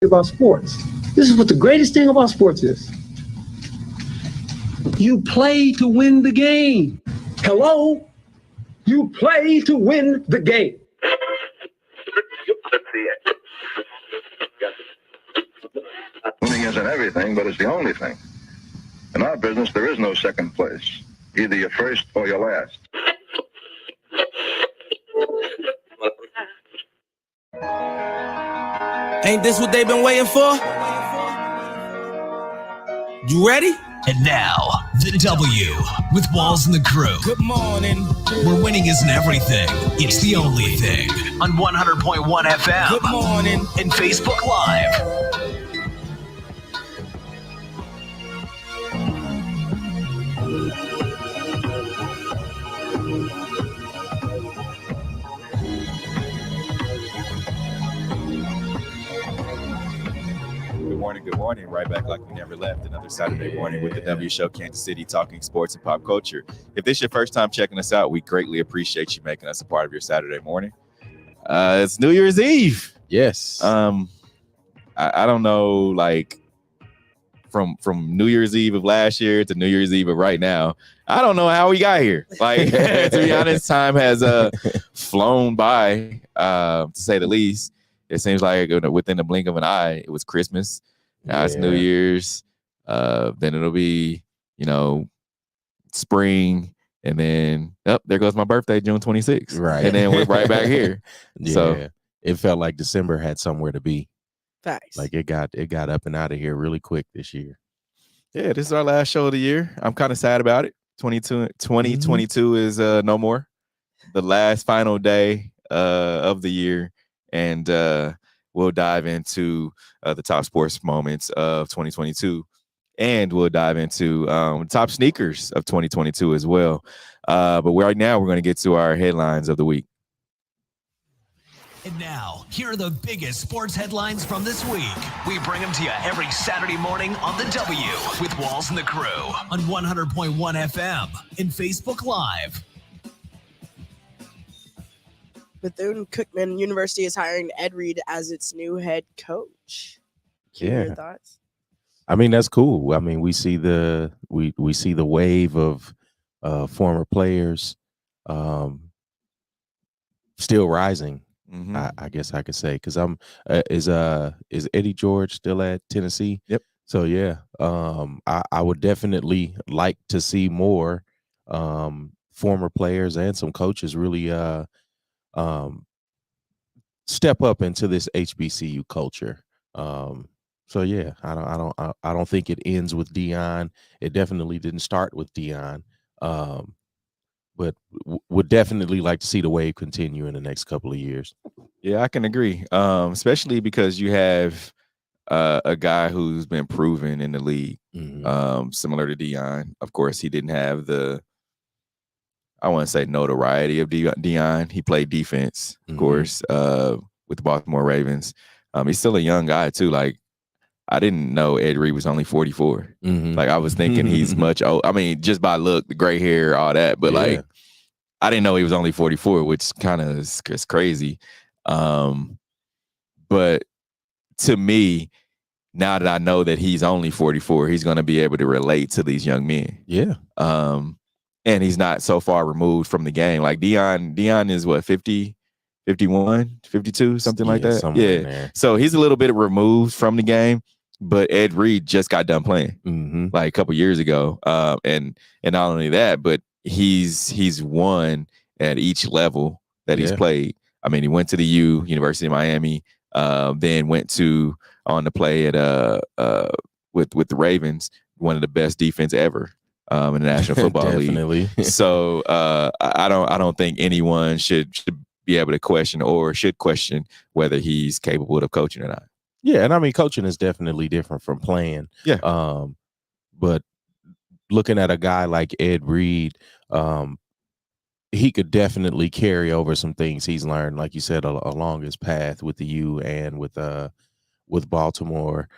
about sports. This is what the greatest thing about sports is. You play to win the game. Hello? You play to win the game. Winning isn't everything, but it's the only thing. In our business, there is no second place. Either you're first or you're last. Ain't this what they've been waiting for? You ready? And now, the W with Walls and the Crew. Good morning. Where winning isn't everything, it's the only thing. On 100.1 FM. Good morning. And Facebook Live. Good morning. Right back like we never left. Another Saturday morning with the W Show, Kansas City, talking sports and pop culture. If this is your first time checking us out, we greatly appreciate you making us a part of your Saturday morning. It's New Year's Eve. Yes. I don't know, like from New Year's Eve of last year to New Year's Eve of right now, I don't know how we got here. Like, to be honest, time has flown by, to say the least. It seems like within the blink of an eye, it was Christmas. Now it's New Year's. Then it'll be, spring. And then, there goes my birthday, June 26th. Right. And then we're right back here. Yeah. So it felt like December had somewhere to be. Facts. Like it got up and out of here really quick this year. yeah, this is our last show of the year. I'm kind of sad about it. 2022 is no more. The last final day of the year. And we'll dive into the top sports moments of 2022. And we'll dive into top sneakers of 2022 as well. But right now, we're going to get to our headlines of the week. And now, here are the biggest sports headlines from this week. We bring them to you every Saturday morning on the W with Walls and the Crew on 100.1 FM and Facebook Live. Bethune-Cookman University is hiring Ed Reed as its new head coach. Your thoughts? I mean, that's cool. I mean, we see the wave of former players still rising. Mm-hmm. I guess I could say, because is Eddie George still at Tennessee? Yep. So yeah, I would definitely like to see more former players and some coaches really step up into this HBCU culture. So yeah, I don't think it ends with Deion. It definitely didn't start with Deion. But would definitely like to see the wave continue in the next couple of years. Yeah, I can agree. Especially because you have a guy who's been proven in the league, similar to Deion. Of course, he didn't have I want to say notoriety of Deion. He played defense, of course, with the Baltimore Ravens. He's still a young guy too. Like, I didn't know Ed Reed was only 44. Like, I was thinking he's much old. I mean, just by look, the gray hair, all that. But like, I didn't know he was only 44, which kind of is crazy. But to me, now that I know that he's only 44, he's going to be able to relate to these young men. Yeah. And he's not so far removed from the game. Like Deion is what, 50, 51, 52, something like that. Yeah. So he's a little bit removed from the game, but Ed Reed just got done playing like a couple years ago. And not only that, but he's won at each level that he's played. I mean, he went to the University of Miami, then went on to play at with the Ravens, one of the best defense ever in the National Football League. So I don't think anyone should be able to question or should question whether he's capable of coaching or not. Yeah, and I mean, coaching is definitely different from playing. Yeah. But looking at a guy like Ed Reed, he could definitely carry over some things he's learned, like you said, along his path with the U and with Baltimore.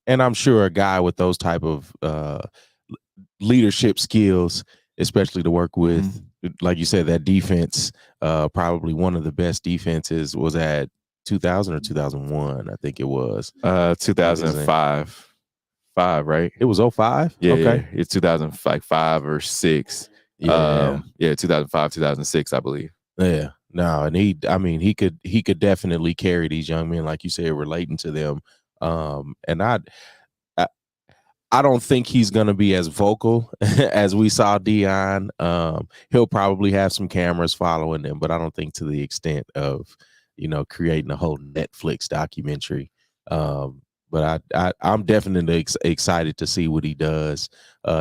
And I'm sure a guy with those type of leadership skills, especially to work with, like you said, that defense, probably one of the best defenses was at 2000 or 2001, I think it was. 2005. 5, right? It was 05? Yeah, Okay. yeah. It's 2005 or 6. Yeah. 2005, 2006, I believe. Yeah. No, and he could definitely carry these young men, like you said, relating to them. And I don't think he's going to be as vocal as we saw Deion. He'll probably have some cameras following him, but I don't think to the extent of, creating a whole Netflix documentary. But I'm definitely excited to see what he does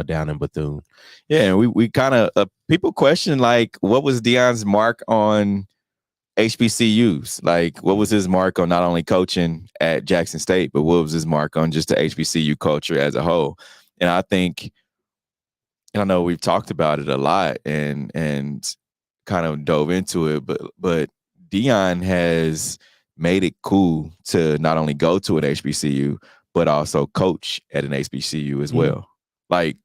down in Bethune. Yeah, and we kind of people question, like, what was Deion's mark on HBCUs? Like, what was his mark on not only coaching at Jackson State, but what was his mark on just the HBCU culture as a whole? And I think, I know we've talked about it a lot and kind of dove into it, but Deion has made it cool to not only go to an HBCU, but also coach at an HBCU as well. Like,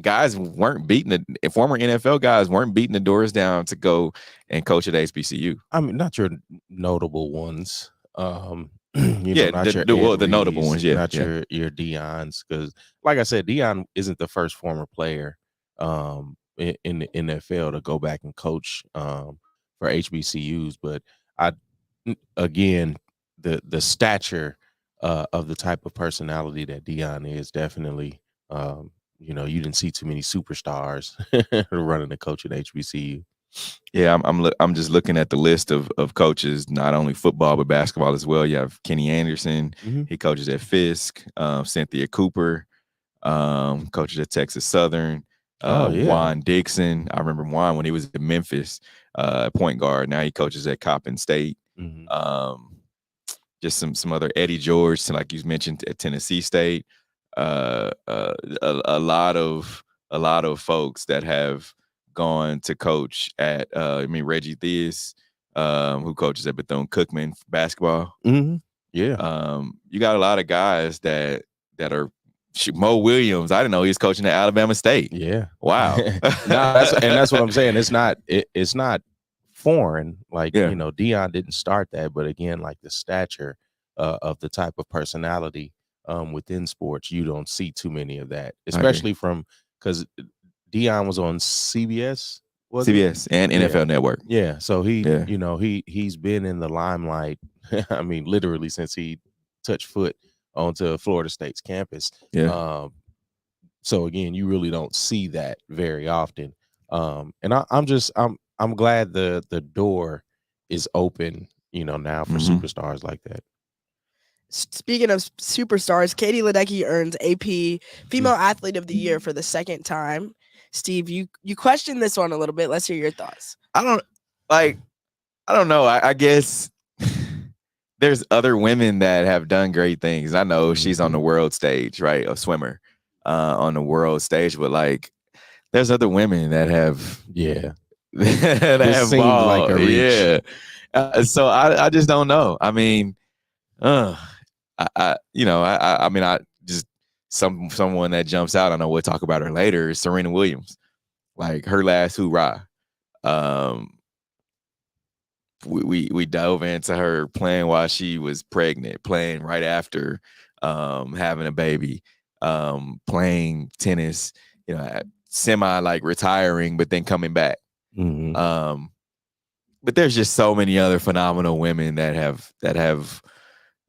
guys weren't beating former NFL guys weren't beating the doors down to go and coach at HBCU. I mean, not your notable ones. The Not notable ones, yeah, not your Deion's, because, like I said, Deion isn't the first former player in the NFL to go back and coach for HBCUs. But again, the stature of the type of personality that Deion is definitely. You didn't see too many superstars running the coach at HBCU. Yeah, I'm just looking at the list of coaches, not only football but basketball as well. You have Kenny Anderson, he coaches at Fisk. Cynthia Cooper, coaches at Texas Southern. Juan Dixon, I remember Juan when he was at Memphis, point guard. Now he coaches at Coppin State. Just some other, Eddie George, like you mentioned, at Tennessee State. A lot of folks that have gone to coach at Reggie Theus, who coaches at Bethune-Cookman basketball. Yeah. You got a lot of guys that are Mo Williams. I didn't know he was coaching at Alabama State. Yeah. Wow. That's what I'm saying. It's not foreign. Like, Deion didn't start that, but again, like the stature of the type of personality within sports, you don't see too many of that, especially because Deion was on CBS. CBS and NFL Network. Yeah, so he's been in the limelight. I mean, literally since he touched foot onto Florida State's campus. Yeah. So again, you really don't see that very often. And I'm glad the door is open, now for superstars like that. Speaking of superstars, Katie Ledecky earns AP Female Athlete of the Year for the second time. Steve, you questioned this one a little bit. Let's hear your thoughts. I don't know. I guess there's other women that have done great things. I know she's on the world stage, right? A swimmer on the world stage, but like, there's other women that have, that have ball. Like a reach. Yeah. So I just don't know. I mean, I just someone that jumps out. I know we'll talk about her later. Is Serena Williams, like her last hoorah. We dove into her playing while she was pregnant, playing right after having a baby, playing tennis. Semi like retiring, but then coming back. But there's just so many other phenomenal women that have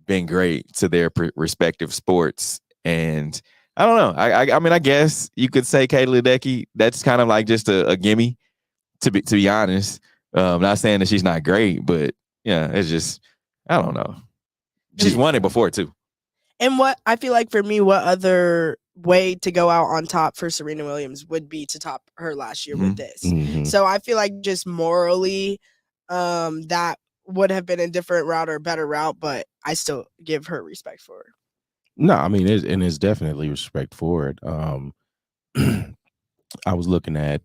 been great to their respective sports. And I don't know. I mean, I guess you could say Katie Ledecky, that's kind of like just a gimme, to be honest. Not saying that she's not great, but yeah, it's just, I don't know. She's won it before too. And what I feel like for me, what other way to go out on top for Serena Williams would be to top her last year with this. So I feel like just morally, that would have been a different route or better route, but I still give her respect for it. No, I mean, it's definitely respect for it. I was looking at,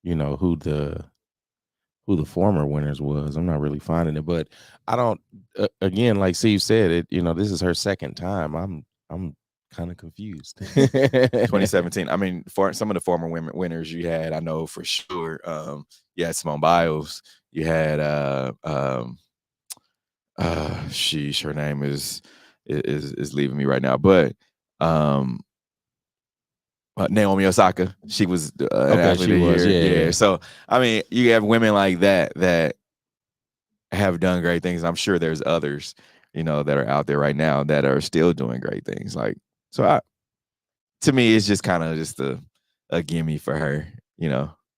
who the former winners was. I'm not really finding it, but I don't. Again, like Steve said, this is her second time. I'm kind of confused. 2017. I mean, for some of the former winners you had, I know for sure. You had Simone Biles. You had Her name is leaving me right now, but Naomi Osaka, she was an athlete of the year. Yeah. So I mean, you have women like that have done great things. I'm sure there's others, that are out there right now that are still doing great things. Like, so to me, it's just kind of just a gimme for her,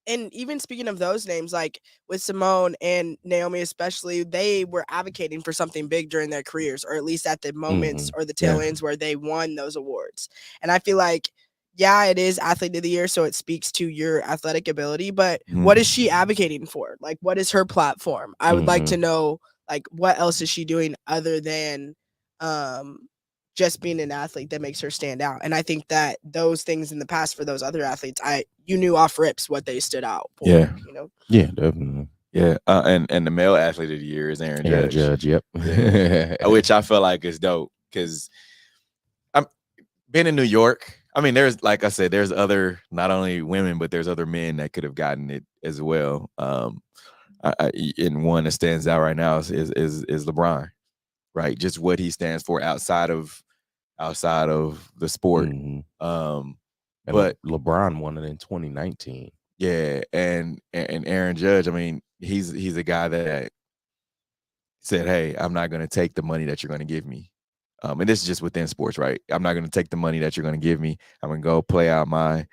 And even speaking of those names, like with Simone and Naomi especially, they were advocating for something big during their careers, or at least at the moments or the tail ends where they won those awards. And I feel like, yeah, it is Athlete of the Year, so it speaks to your athletic ability, but what is she advocating for? Like, what is her platform? I would like to know, like, what else is she doing other than just being an athlete that makes her stand out? And I think that those things in the past for those other athletes, you knew off rips what they stood out for. Yeah. Yeah, definitely. Yeah. And the male athlete of the year is Aaron Judge. Yep. Which I feel like is dope because I'm been in New York. I mean, there's, like I said, there's other, not only women, but there's other men that could have gotten it as well. And one that stands out right now is LeBron, right? Just what he stands for outside of the sport. But LeBron won it in 2019. Yeah, and Aaron Judge, I mean, he's a guy that said, "Hey, I'm not going to take the money that you're going to give me." And this is just within sports, right? I'm not going to take the money that you're going to give me. I'm going to go play out my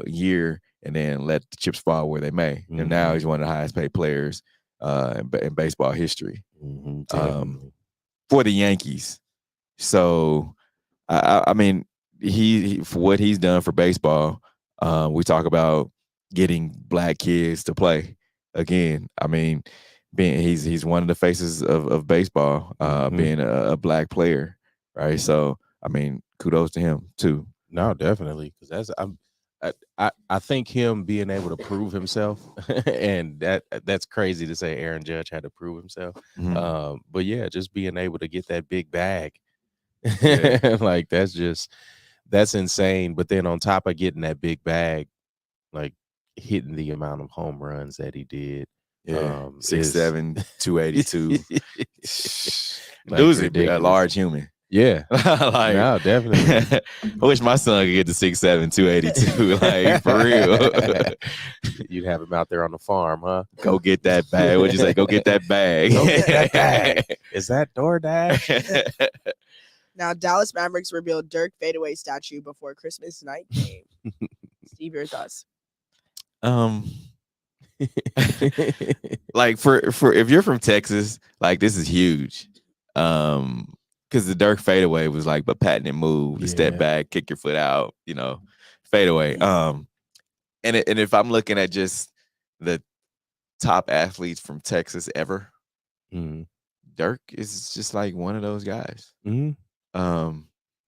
year and then let the chips fall where they may. And now he's one of the highest paid players in baseball history for the Yankees. So, I mean, he for what he's done for baseball, we talk about getting black kids to play again. I mean, he's one of the faces of baseball, being a black player, right? So I mean, kudos to him too. No, definitely, because I think him being able to prove himself, and that's crazy to say Aaron Judge had to prove himself. But yeah, just being able to get that big bag, like that's insane. But then on top of getting that big bag, like hitting the amount of home runs that he did. 6'7", 282. Dude's a large human. Yeah. Like, no, definitely. I wish my son could get to 6'7", 282. Like, for real. You'd have him out there on the farm, huh? Go get that bag. What'd you say? Go get that bag. Go get that bag. Is that DoorDash? Now, Dallas Mavericks revealed Dirk fadeaway statue before Christmas night game. Steve, your thoughts? Like for if you're from Texas, like this is huge. Because the Dirk fadeaway was like a patented move, step back, kick your foot out, fadeaway. And if I'm looking at just the top athletes from Texas ever, Dirk is just like one of those guys.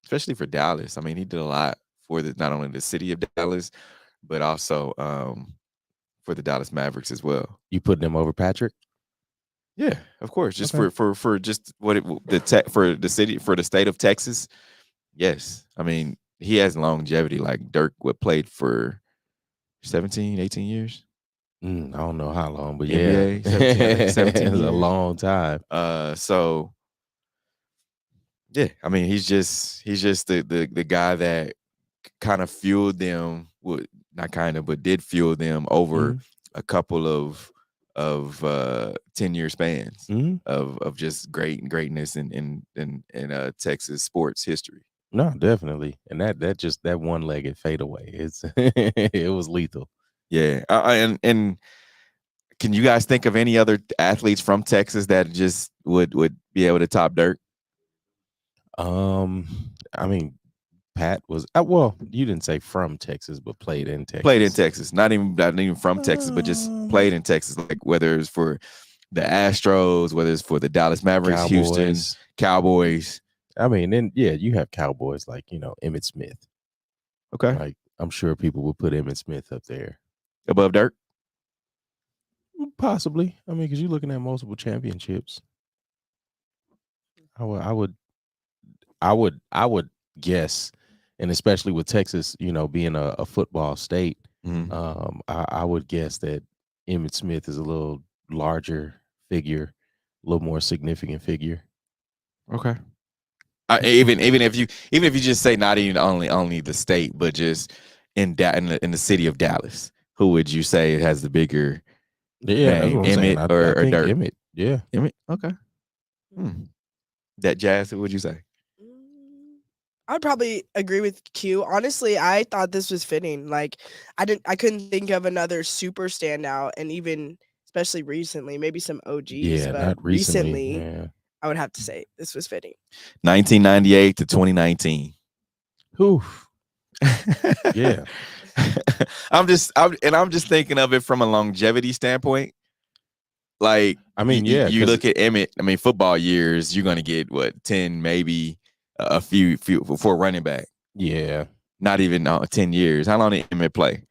Especially for Dallas. I mean, he did a lot for not only the city of Dallas, but also for the Dallas Mavericks as well. You putting them over Patrick? Yeah, of course. Just for just for the city, for the state of Texas. Yes. I mean, he has longevity. Like Dirk played for 17, 18 years. I don't know how long, but NBA, yeah. 17 it's a long time. So yeah, I mean, he's just the guy that kind of fueled them, but did fuel them over a couple of 10-year spans of just greatness in Texas sports history. No, definitely, and that one-legged fadeaway, it was lethal. Yeah, and can you guys think of any other athletes from Texas that just would be able to top Dirk? I mean, Pat was well. You didn't say from Texas, but played in Texas. Played in Texas, not even from Texas, but just played in Texas. Like whether it's for the Astros, whether it's for the Dallas Mavericks, Cowboys. Houston Cowboys. I mean, then you have Cowboys like Emmitt Smith. Okay, like I'm sure people would put Emmitt Smith up there above Dirk. Possibly. I mean, because you're looking at multiple championships. I would guess. And especially with Texas, being a football state, I would guess that Emmitt Smith is a little larger figure little more significant figure. Okay. Even if you just say not even only the state, but just in the city of Dallas, who would you say has the bigger Yeah, that's name, what I'm saying. Emmett I or think Dirk? Emmett. Yeah. Emmett. Okay. That Jazz. Who would you say? I'd probably agree with Q. Honestly, I thought this was fitting. Like, I couldn't think of another super standout, and even especially recently, maybe some OGs. Yeah, but not recently. Yeah. I would have to say this was fitting. 1998 to 2019. Whew. Yeah. I'm just thinking of it from a longevity standpoint. Like, I mean, you look at Emmett. I mean, football years, you're gonna get what 10, maybe a few for a running back. Yeah, not even 10 years. How long did Emmett play?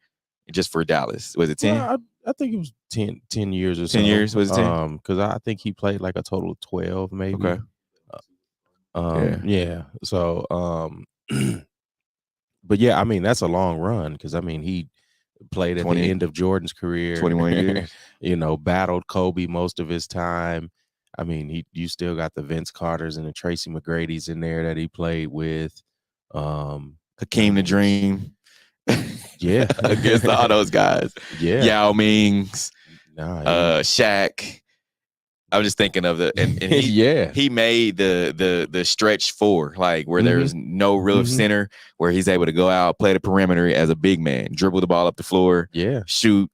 Just for Dallas, was it 10? Well, I think it was 10 years or so. 10 years was it 10? Because I think he played like a total of 12, maybe. Okay. Yeah. So, but yeah, I mean that's a long run because I mean he played at the end of Jordan's career, 21 years. You know, battled Kobe most of his time. I mean, you still got the Vince Carters and the Tracy McGrady's in there that he played with. Hakeem the Dream. Yeah. Against all those guys. Yeah. Yao Mings. Shaq. I'm just thinking of and he made the stretch four, like where there's no real center, where he's able to go out, play the perimeter as a big man, dribble the ball up the floor, shoot.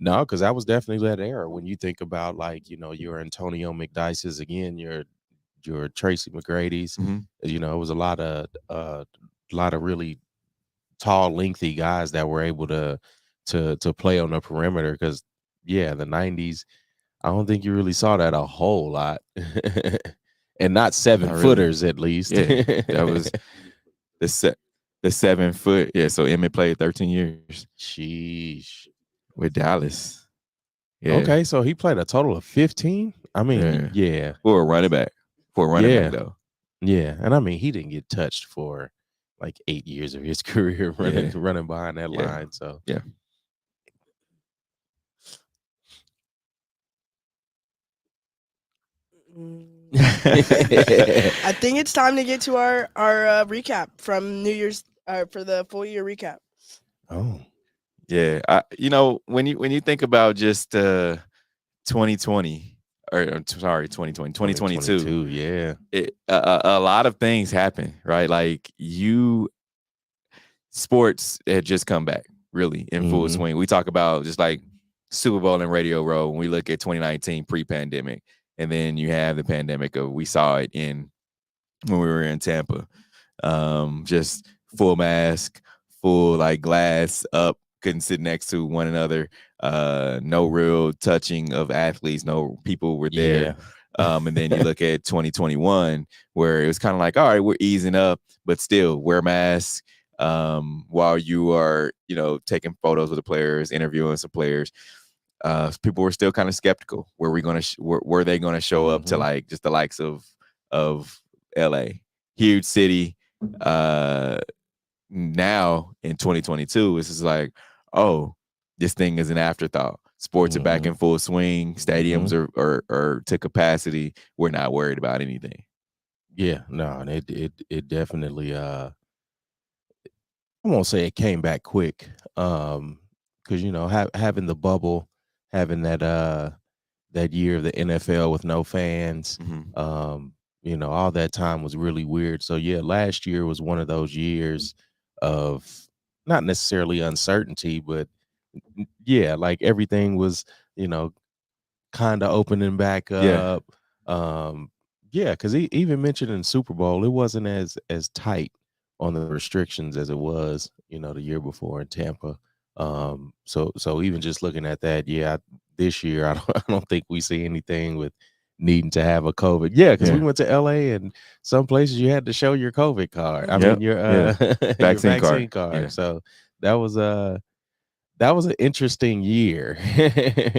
No, because that was definitely that era when you think about, like, you know, your Antonio McDyce's, again, your Tracy McGrady's. You know, it was a lot of really tall, lengthy guys that were able to play on the perimeter. Because the 90s, I don't think you really saw that a whole lot. And not 7-footers, at least. Yeah, that was the 7 foot. Yeah, so Emmett played 13 years. Sheesh. With Dallas. Yeah. Okay, so he played a total of 15? I mean, yeah. For a running back. Though. Yeah, and I mean, he didn't get touched for like 8 years of his career running behind that line. So yeah. I think it's time to get to our recap from New Year's for the full year recap. Oh. Yeah, when you think about just 2020 or sorry 2022, yeah, a lot of things happen, right? Like sports had just come back really in full swing. We talk about just like Super Bowl and Radio Row when we look at 2019 pre-pandemic, and then you have the pandemic of we saw it when we were in Tampa, just full mask, full like glass up. Couldn't sit next to one another, no real touching of athletes, no people were there. And then you look at 2021 where it was kind of like, all right, we're easing up, but still wear masks while you are, taking photos with the players, interviewing some players. People were still kind of skeptical. Were they going to show up to like just the likes of LA, huge city? Now in 2022, it's just like, oh, this thing is an afterthought. Sports are back in full swing. Stadiums are to capacity. We're not worried about anything. Yeah, no, and it definitely I won't say it came back quick. Because having the bubble, having that year of the NFL with no fans, all that time was really weird. So yeah, last year was one of those years of not necessarily uncertainty, but like everything was, kind of opening back up. Because he even mentioned in Super Bowl, it wasn't as tight on the restrictions as it was, the year before in Tampa. So even just looking at that, this year I don't think we see anything with needing to have a COVID. Because we went to LA and some places you had to show your COVID card. I mean your vaccine card. Yeah. So that was an interesting year.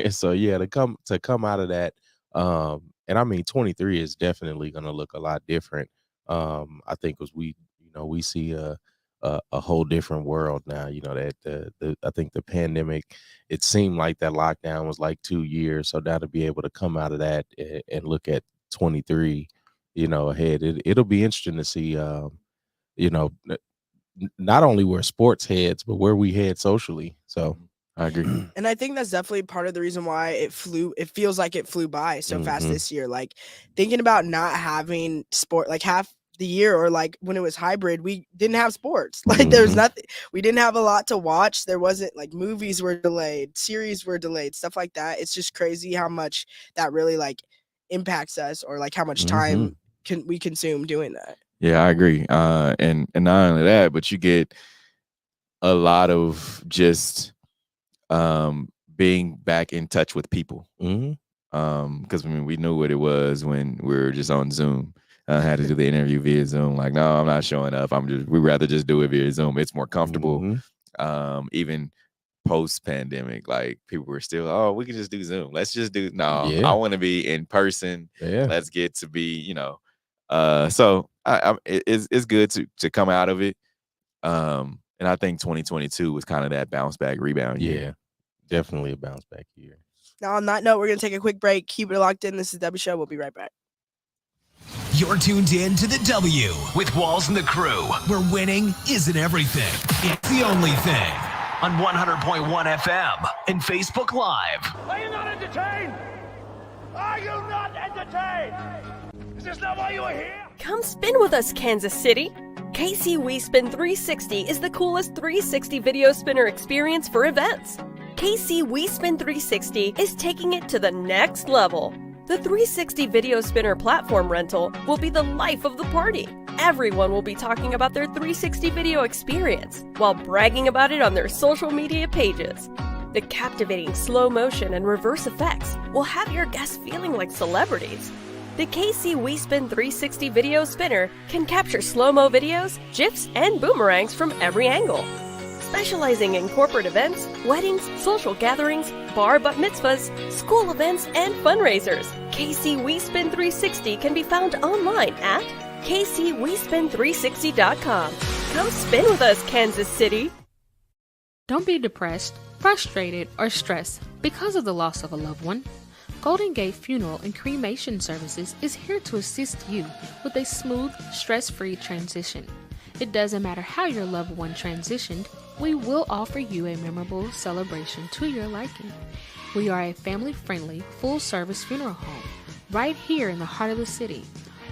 So to come out of that, and I mean 23 is definitely gonna look a lot different. I think as we see a a whole different world now. You know, that I think the pandemic, it seemed like that lockdown was like 2 years. So now to be able to come out of that and look at 23, you know, ahead, it'll be interesting to see, you know, not only where sports heads, but where we head socially. So I agree. And I think that's definitely part of the reason why it feels like it flew by so fast this year. Like thinking about not having sport, like half the year, or like when it was hybrid, we didn't have sports. Like there was nothing, we didn't have a lot to watch. There wasn't, like, movies were delayed, series were delayed, stuff like that. It's just crazy how much that really like impacts us, or like how much time we consume doing that. Yeah, I agree. And not only that, but you get a lot of just being back in touch with people. Because I mean, we knew what it was when we were just on Zoom. I had to do the interview via Zoom. Like, no, I'm not showing up. We'd rather just do it via Zoom. It's more comfortable. Even post-pandemic, like people were still, oh, we can just do Zoom. Let's just do I want to be in person. Let's get to be, you know. So it's good to come out of it. And I think 2022 was kind of that bounce back rebound year. Yeah, definitely a bounce back year. Now on that note, we're gonna take a quick break. Keep it locked in. This is W Show. We'll be right back. You're tuned in to the W with Walls and the Crew, where winning isn't everything. It's the only thing. On 100.1 FM and Facebook Live. Are you not entertained? Are you not entertained? Is this not why you are here? Come spin with us, Kansas City. KC WeSpin 360 is the coolest 360 video spinner experience for events. KC WeSpin 360 is taking it to the next level. The 360 video spinner platform rental will be the life of the party. Everyone will be talking about their 360 video experience while bragging about it on their social media pages. The captivating slow motion and reverse effects will have your guests feeling like celebrities. The KC WeSpin 360 video spinner can capture slow-mo videos, GIFs, and boomerangs from every angle. Specializing in corporate events, weddings, social gatherings, bar bat mitzvahs, school events, and fundraisers, KC WeSpin 360 can be found online at kcwespin360.com. Come spin with us, Kansas City! Don't be depressed, frustrated, or stressed because of the loss of a loved one. Golden Gate Funeral and Cremation Services is here to assist you with a smooth, stress-free transition. It doesn't matter how your loved one transitioned, we will offer you a memorable celebration to your liking. We are a family-friendly, full-service funeral home right here in the heart of the city,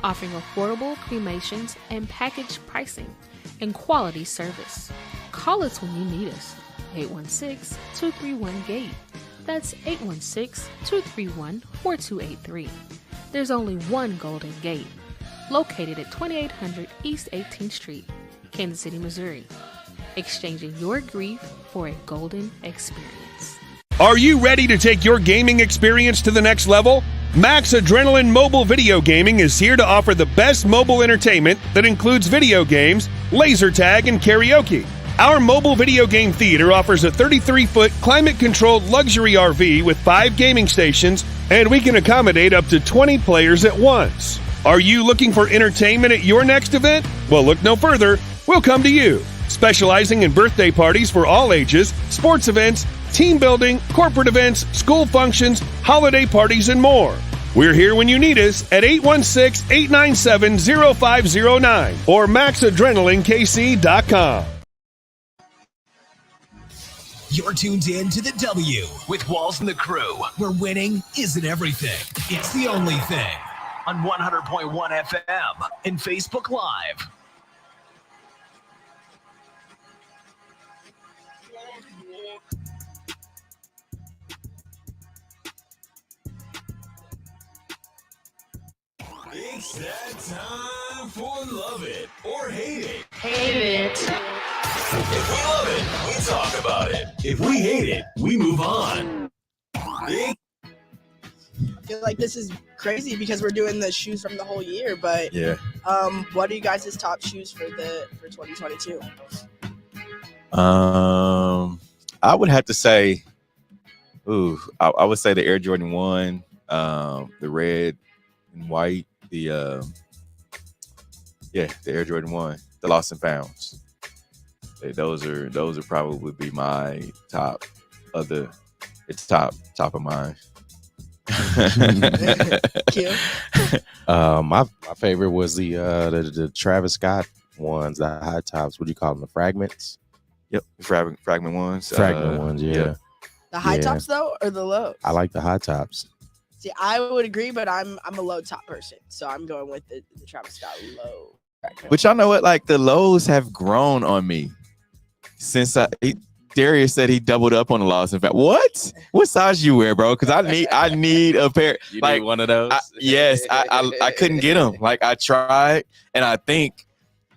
offering affordable cremations and package pricing and quality service. Call us when you need us. 816-231-GATE. That's 816-231-4283. There's only one Golden Gate, located at 2800 East 18th Street, Kansas City, Missouri. Exchanging your grief for a golden experience. Are you ready to take your gaming experience to the next level? Max Adrenaline Mobile Video Gaming is here to offer the best mobile entertainment that includes video games, laser tag, and karaoke. Our mobile video game theater offers a 33-foot climate-controlled luxury RV with 5 gaming stations, and we can accommodate up to 20 players at once. Are you looking for entertainment at your next event? Well, look no further. We'll come to you. Specializing in birthday parties for all ages, sports events, team building, corporate events, school functions, holiday parties, and more. We're here when you need us at 816-897-0509 or maxadrenalinekc.com. You're tuned in to the W with Walls and the Crew, where winning isn't everything. It's the only thing. On 100.1 FM and Facebook Live. It's that time for Love It or Hate It. Hate it. If we love it, we talk about it. If we hate it, we move on. I feel like this is crazy because we're doing the shoes from the whole year, but yeah. What are you guys' top shoes for 2022? I would have to say, I would say the Air Jordan 1, the red and white, the Air Jordan 1, the Lost and Founds. Those are probably be my top of the. It's top of mine. My favorite was the Travis Scott ones, the high tops. What do you call them? The fragments. Yep, fragment ones. Fragment ones. Yeah. Yep. The high tops though, or the low? I like the high tops. See, I would agree, but I'm a low top person, so I'm going with the Travis Scott low. But y'all know what? Like the lows have grown on me since Darius said he doubled up on the lows. In fact, what size you wear, bro? Because I need a pair. You like need one of those. Yes, I couldn't get them. Like I tried, and I think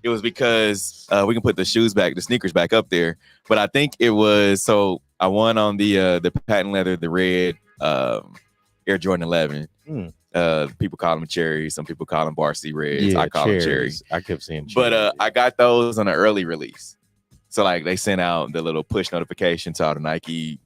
it was because we can put the sneakers back up there. But I think it was so I won on the patent leather, the red Air Jordan 11. People call them cherries. Some people call them varsity reds. Yeah, I call them cherry. I kept seeing cherry. But I got those on an early release. So like they sent out the little push notification to all the Nike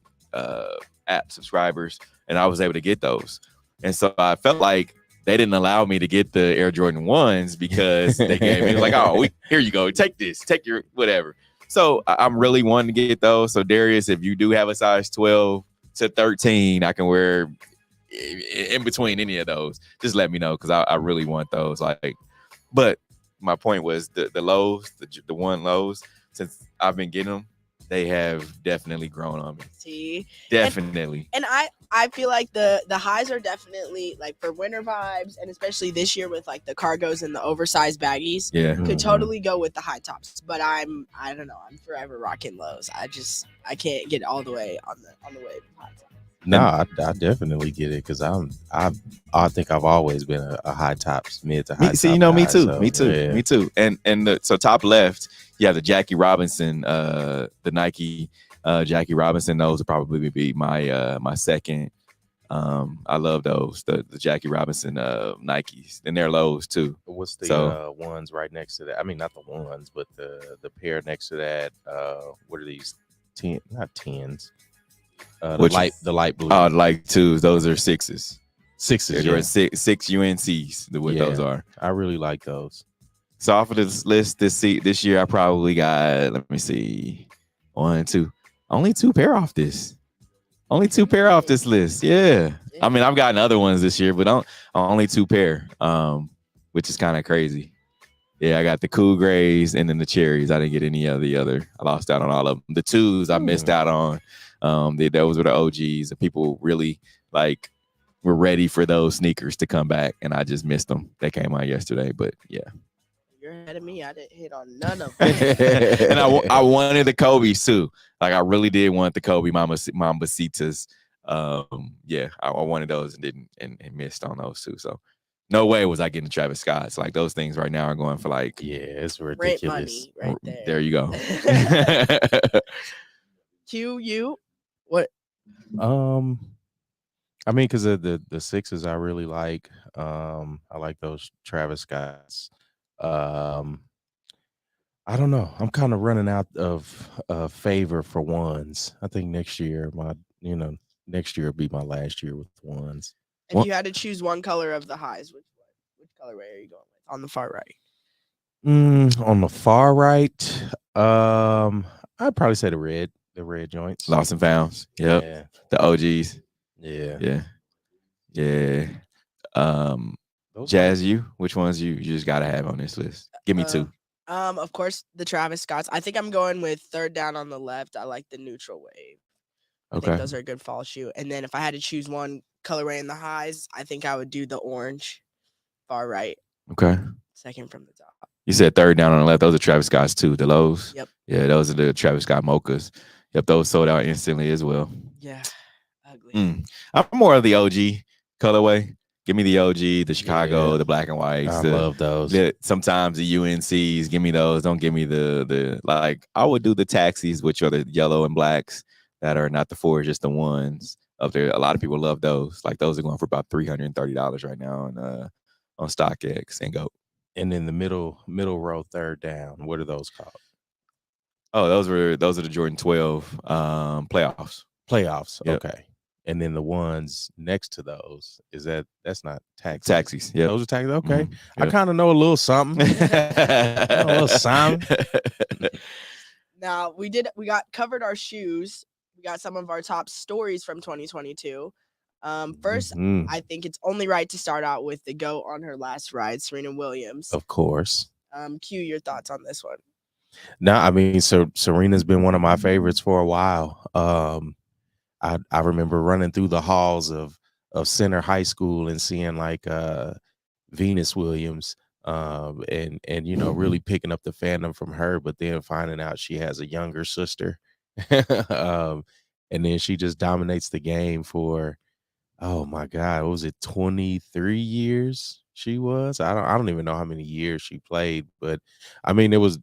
app subscribers, and I was able to get those. And so I felt like they didn't allow me to get the Air Jordan 1s because they gave me like, oh, here you go, take this, take your whatever. So I'm really wanting to get those. So Darius, if you do have a size 12 to 13, I can wear in between any of those. Just let me know because I really want those. Like, but my point was the lows, the one lows. Since I've been getting them, they have definitely grown on me. See, definitely. And I feel like the highs are definitely like for winter vibes, and especially this year with like the cargos and the oversized baggies. Yeah, could totally go with the high tops. But I don't know. I'm forever rocking lows. I can't get all the way on the wave of high tops. No, I definitely get it because I think I've always been a high tops, mid to high. See, top me guy, too, so, me too, yeah. me too. And so top left, yeah, the Jackie Robinson, the Nike Jackie Robinson. Those would probably be my second. I love those, the Jackie Robinson Nikes, and they're lows too. What's the ones right next to that? I mean, not the ones, but the pair next to that. What are these? Not 10s. The light blue. Oh, light twos. Those are sixes. Sixes. There are six UNCs. What those are. I really like those. So off of this list this year, I probably got, let me see, 1, 2. Only 2 pair off this. Only 2 pair off this list. Yeah. I mean, I've gotten other ones this year, but only 2 pair, which is kind of crazy. Yeah, I got the cool grays and then the cherries. I didn't get any of the other. I lost out on all of them. The 2s I missed out on. Those were the OGs, and people really were ready for those sneakers to come back, and I just missed them. They came out yesterday, but yeah. You're ahead of me. I didn't hit on none of them. And I wanted the Kobe's too. Like I really did want the Kobe Mambacitas. Yeah, I wanted those and didn't and missed on those too. So no way was I getting Travis Scott's. Like those things right now are going for it's ridiculous. Rent money right there. There you go. You what? I mean, because of the sixes, I really like. I like those Travis Scott's. I don't know. I'm kind of running out of favor for ones. I think next year will be my last year with ones. If you had to choose one color of the highs, which colorway are you going with on the far right? On the far right, I'd probably say the red joints. Lost and Founds. Yep. Yeah. The OGs. Yeah. Yeah. Jazz, which ones you just gotta have on this list? Give me 2. Of course, the Travis Scotts. I think I'm going with third down on the left. I like the neutral wave. I think those are a good fall shoe. And then if I had to choose one colorway in the highs, I think I would do the orange far right. Okay. Second from the top. You said third down on the left. Those are Travis Scott's too. The lows. Yep. Yeah, those are the Travis Scott mochas. Yep, those sold out instantly as well. Yeah. Ugly. I'm more of the OG colorway. Give me the OG, the Chicago, the black and whites. I love those. Sometimes the UNCs. Give me those. Don't give me the I would do the taxis, which are the yellow and blacks that are not the 4s, just the ones up there. A lot of people love those. Like those are going for about $330 right now on StockX and GOAT. And in the middle row, third down. What are those called? Oh, those are the Jordan 12 playoffs. Playoffs. Yep. Okay. And then the ones next to those, that's not taxis. Taxis. Yeah. Those are taxis. Okay. Mm-hmm. I kind of know a little something. A little something. Now we got covered our shoes. We got some of our top stories from 2022. First, I think it's only right to start out with the GOAT on her last ride, Serena Williams. Of course. Q, your thoughts on this one? No, I mean, so Serena's been one of my favorites for a while. I remember running through the halls of Center High School and seeing like Venus Williams, and really picking up the fandom from her, but then finding out she has a younger sister, and then she just dominates the game for, oh my God, what was it, 23 years? She was. I don't even know how many years she played, but I mean, it was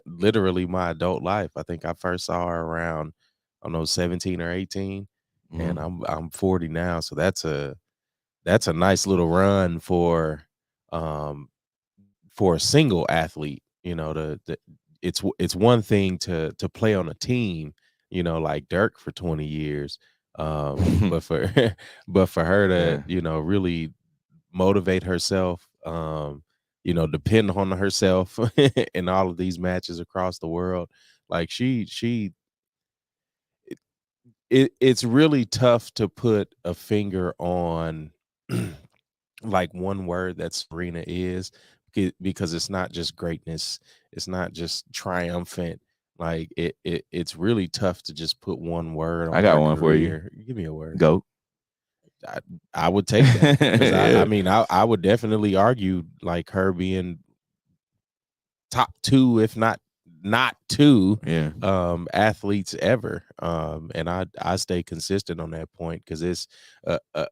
literally my adult life. I think I first saw her around, I don't know, 17 or 18, and I'm 40 now, so that's a nice little run for a single athlete. It's one thing to play on a team, like Dirk for 20 years, but for her to really motivate herself, depend on herself in all of these matches across the world. Like it's really tough to put a finger on like one word that Serena is, because it's not just greatness, it's not just triumphant. Like it's really tough to just put one word on. I got her one career. for you. Give me a word. GOAT. I would take that. 'Cause Yeah. I mean, I would definitely argue like her being top 2, if not 2 athletes ever. And I stay consistent on that point, because it's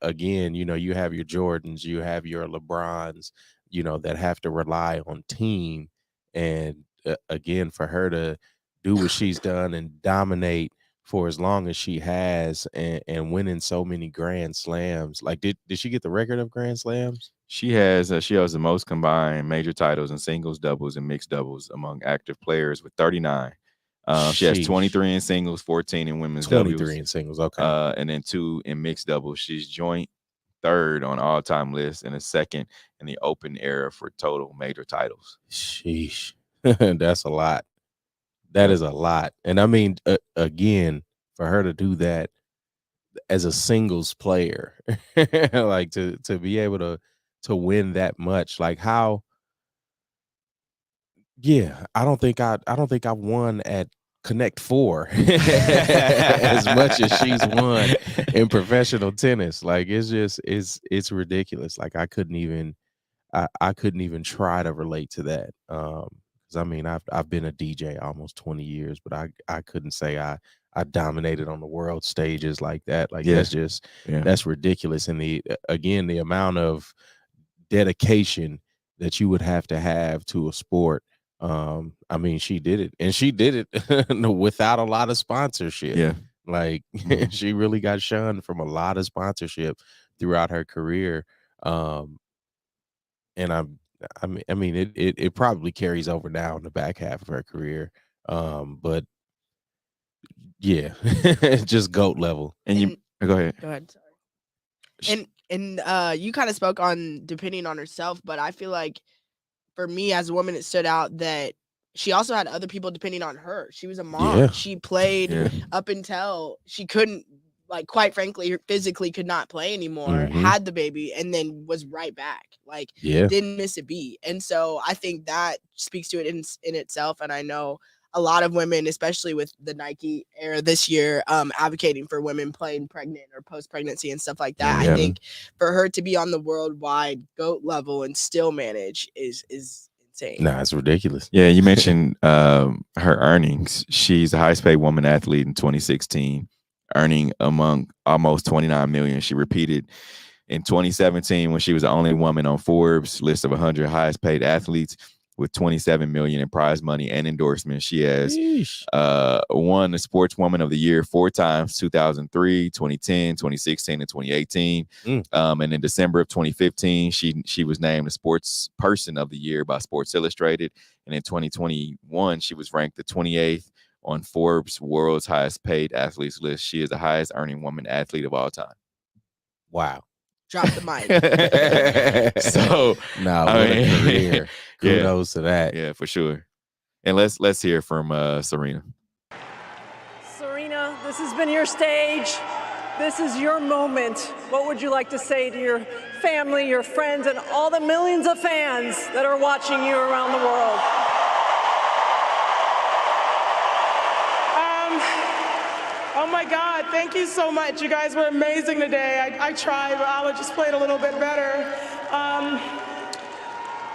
again, you have your Jordans, you have your LeBrons, that have to rely on team. And again, for her to do what she's done and dominate for as long as she has, and winning so many Grand Slams. Like, did she get the record of Grand Slams? She has the most combined major titles in singles, doubles, and mixed doubles among active players with 39. She has 23 in singles, 14 in women's 23 doubles. in singles, okay. And then 2 in mixed doubles. She's joint 3rd on all-time list and a 2nd in the Open era for total major titles. Sheesh. That's a lot. That is a lot. And I mean, again, for her to do that as a singles player, like to be able to win that much, like how, I don't think I've won at Connect 4 as much as she's won in professional tennis. Like, it's ridiculous. Like, I couldn't even try to relate to that. I mean, I've been a DJ almost 20 years, but I couldn't say I dominated on the world stages like that. Like, that's ridiculous. And the amount of dedication that you would have to a sport. I mean, she did it, and she did it without a lot of sponsorship. Yeah. Like, she really got shunned from a lot of sponsorship throughout her career. And I mean, it probably carries over now in the back half of her career. But yeah, just GOAT level. And go ahead. Go ahead. Sorry. And you kind of spoke on depending on herself, but I feel like for me as a woman, it stood out that she also had other people depending on her. She was a mom. Yeah. She played up until she couldn't, like, quite frankly, physically could not play anymore, had the baby, and then was right back. Like, didn't miss a beat. And so I think that speaks to it in itself. And I know a lot of women, especially with the Nike era this year, advocating for women playing pregnant or post-pregnancy and stuff like that. I think for her to be on the worldwide GOAT level and still manage is insane. Nah, it's ridiculous. Yeah, you mentioned her earnings. She's the highest paid woman athlete in 2016, earning among almost 29 million. She repeated in 2017 when she was the only woman on Forbes list of 100 highest paid athletes with 27 million in prize money and endorsements. She has won the Sportswoman of the Year 4 times, 2003, 2010, 2016, and 2018. And in December of 2015, she was named the Sports Person of the Year by Sports Illustrated. And in 2021, she was ranked the 28th on Forbes World's Highest Paid Athletes list. She is the highest earning woman athlete of all time. Wow. Drop the mic. So, a career. Kudos to that. Yeah, for sure. And let's hear from Serena. Serena, this has been your stage. This is your moment. What would you like to say to your family, your friends, and all the millions of fans that are watching you around the world? Oh my God, thank you so much. You guys were amazing today. I tried, but I just played a little bit better.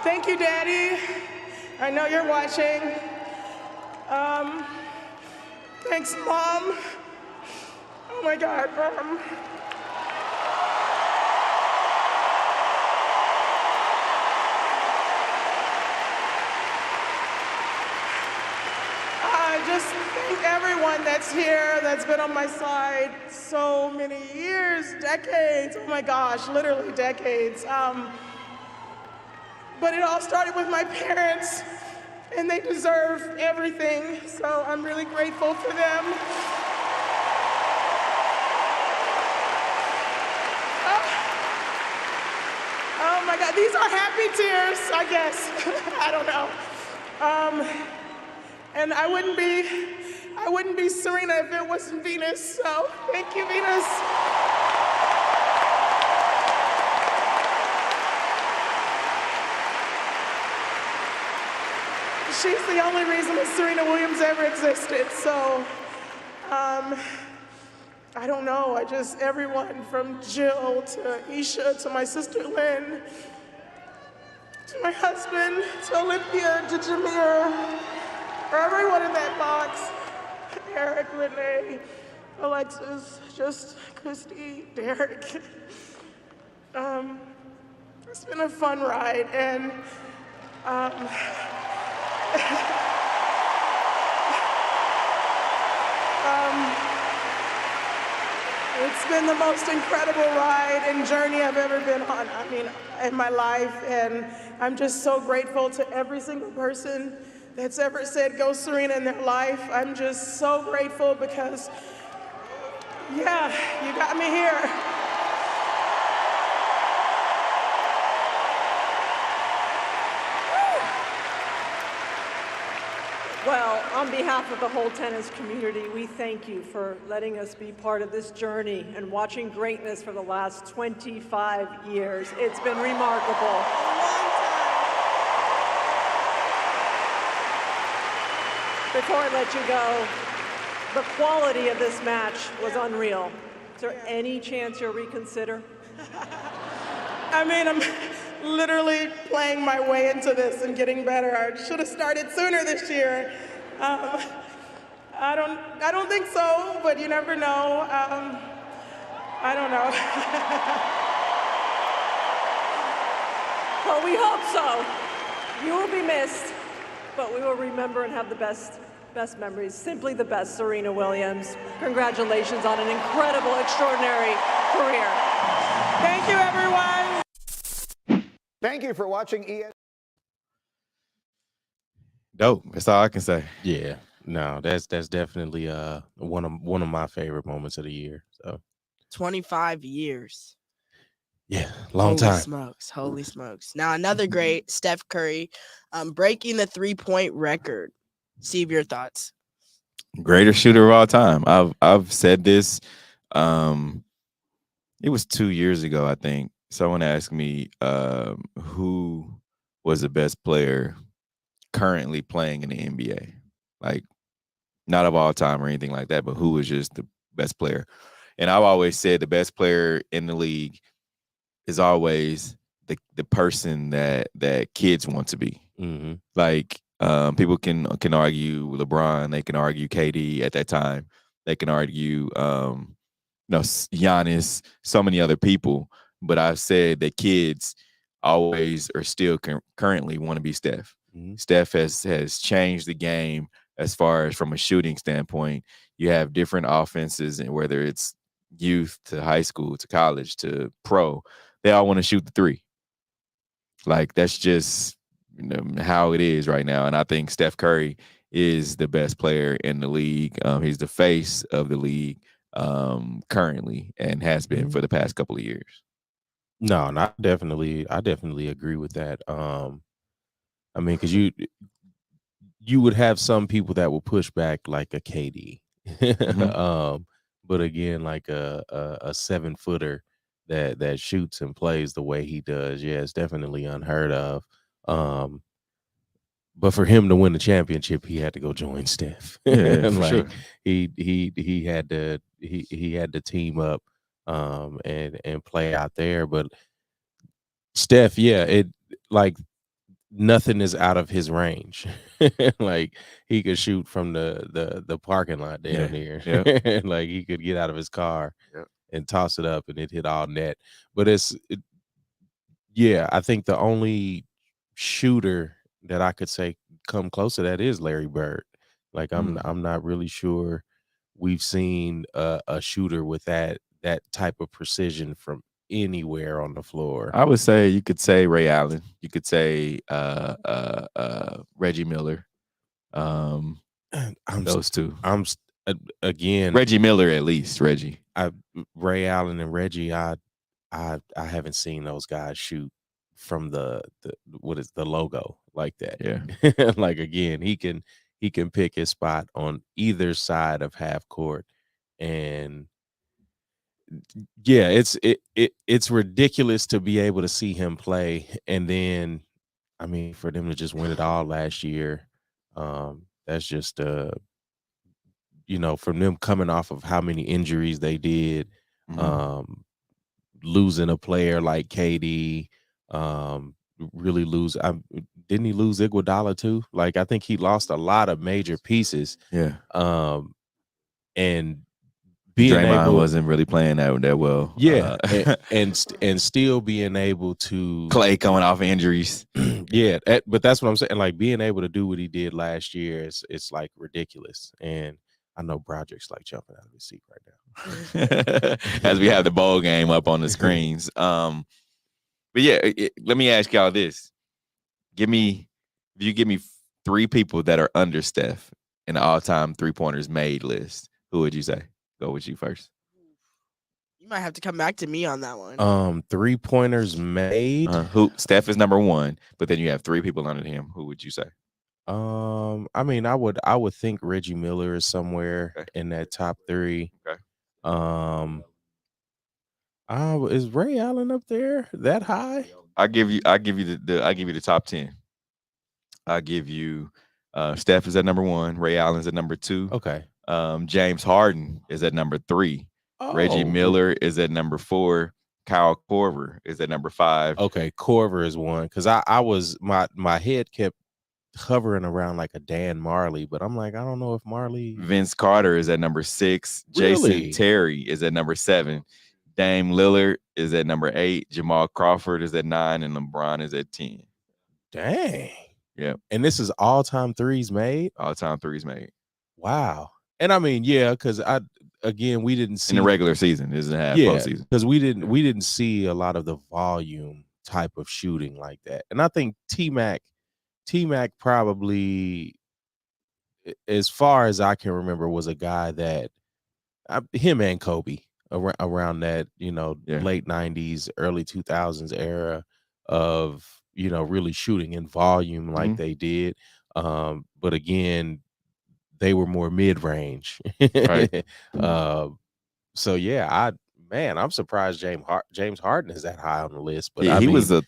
Thank you, Daddy. I know you're watching. Thanks, Mom. Oh my God. Just thank everyone that's here, that's been on my side so many years, decades, oh my gosh, literally decades. But it all started with my parents, and they deserve everything, so I'm really grateful for them. Oh my God, these are happy tears, I guess. I don't know. And I wouldn't be Serena if it wasn't Venus, so thank you, Venus. She's the only reason that Serena Williams ever existed, so I don't know, everyone from Jill to Isha to my sister Lynn, to my husband, to Olympia, to Jameer, for everyone in that box, Eric, Renee, Alexis, just Christy, Derek. It's been a fun ride, and it's been the most incredible ride and journey I've ever been on, in my life, and I'm just so grateful to every single person that's ever said go Serena in their life. I'm just so grateful because, yeah, you got me here. Well, on behalf of the whole tennis community, we thank you for letting us be part of this journey and watching greatness for the last 25 years. It's been remarkable. Before I let you go, the quality of this match was unreal. Is there any chance you'll reconsider? I'm literally playing my way into this and getting better. I should have started sooner this year. I don't think so, but you never know. I don't know. Well, we hope so. You will be missed, but we will remember and have the best memories. Simply the best, Serena Williams. Congratulations on an incredible, extraordinary career. Thank you, everyone. Thank you for watching ES. Dope. That's all I can say. Yeah. No, that's definitely one of my favorite moments of the year. So 25 years. Yeah, long time. Holy smokes. Now another great, Steph Curry, breaking the 3-point record. Steve, your thoughts? Greatest shooter of all time. I've said this. It was 2 years ago, I think. Someone asked me who was the best player currently playing in the NBA. Like, not of all time or anything like that, but who was just the best player. And I've always said the best player in the league is always the person that kids want to be. Mm-hmm. Like, people can argue LeBron, they can argue KD at that time, they can argue Giannis, so many other people. But I've said that kids always or still currently want to be Steph. Mm-hmm. Steph has changed the game as far as from a shooting standpoint. You have different offenses, and whether it's youth to high school to college to pro, they all want to shoot the three. Like, that's just how it is right now. And I think Steph Curry is the best player in the league. He's the face of the league currently, and has been for the past couple of years. No, and I definitely agree with that. Because you you would have some people that will push back like a KD. But again, like a 7-footer that shoots and plays the way he does, yeah, it's definitely unheard of. But for him to win the championship, he had to go join Steph. Yeah, for like sure. he had to team up and play out there. But Steph, yeah, it like nothing is out of his range. Like he could shoot from the parking lot down there. Yep. Like he could get out of his car Yep. and toss it up and it hit all net. But yeah, I think the only shooter that I could say come close to that is Larry Bird. Like I'm not really sure we've seen a shooter with that type of precision from anywhere on the floor. I would say you could say Ray Allen. You could say Reggie Miller. Those two. Again, Reggie Miller at least. Reggie. Ray Allen and Reggie. I haven't seen those guys shoot from the what is the logo like that. Yeah. Like again, he can pick his spot on either side of half court, and yeah, it's ridiculous to be able to see him play, and then I mean for them to just win it all last year, that's just from them coming off of how many injuries they did, losing a player like KD, really didn't he lose Iguodala too? Like I think he lost a lot of major pieces. Yeah. And being Draymond wasn't really playing that well. Yeah, and still being able to Clay coming off injuries. Yeah, but that's what I'm saying. Like being able to do what he did last year it's like ridiculous. And I know Broderick's like jumping out of his seat right now as we have the bowl game up on the screens. But yeah, let me ask y'all this: if you give me 3 people that are under Steph in the all-time 3-pointers made list, who would you say? Go with you first. You might have to come back to me on that one. 3-pointers made. Who Steph is number 1, but then you have 3 people under him. Who would you say? I mean, I would think Reggie Miller is somewhere in that top 3. Okay. Is Ray Allen up there that high? I give you the top 10. I'll give you Steph is at number 1, Ray Allen's at number 2. Okay. James Harden is at number 3. Reggie Miller is at number 4. Kyle Korver is at number 5. Okay, Korver is one because I was my head kept hovering around like a Dan Marley, but I'm like, I don't know if Marley. Vince Carter is at number 6. Really? Jason Terry is at number 7. Dame Lillard is at number 8. Jamal Crawford is at 9, and LeBron is at 10. Dang. Yeah. And this is all-time threes made? All-time threes made. Wow. And I mean, yeah, because we didn't see in the regular season, isn't half postseason. Because we didn't see a lot of the volume type of shooting like that. And I think T-Mac probably, as far as I can remember, was a guy that him and Kobe around that, late 90s, early 2000s era of, really shooting in volume like they did. But again, they were more mid-range. Right. So yeah, I'm surprised James Harden is that high on the list. But yeah, he was a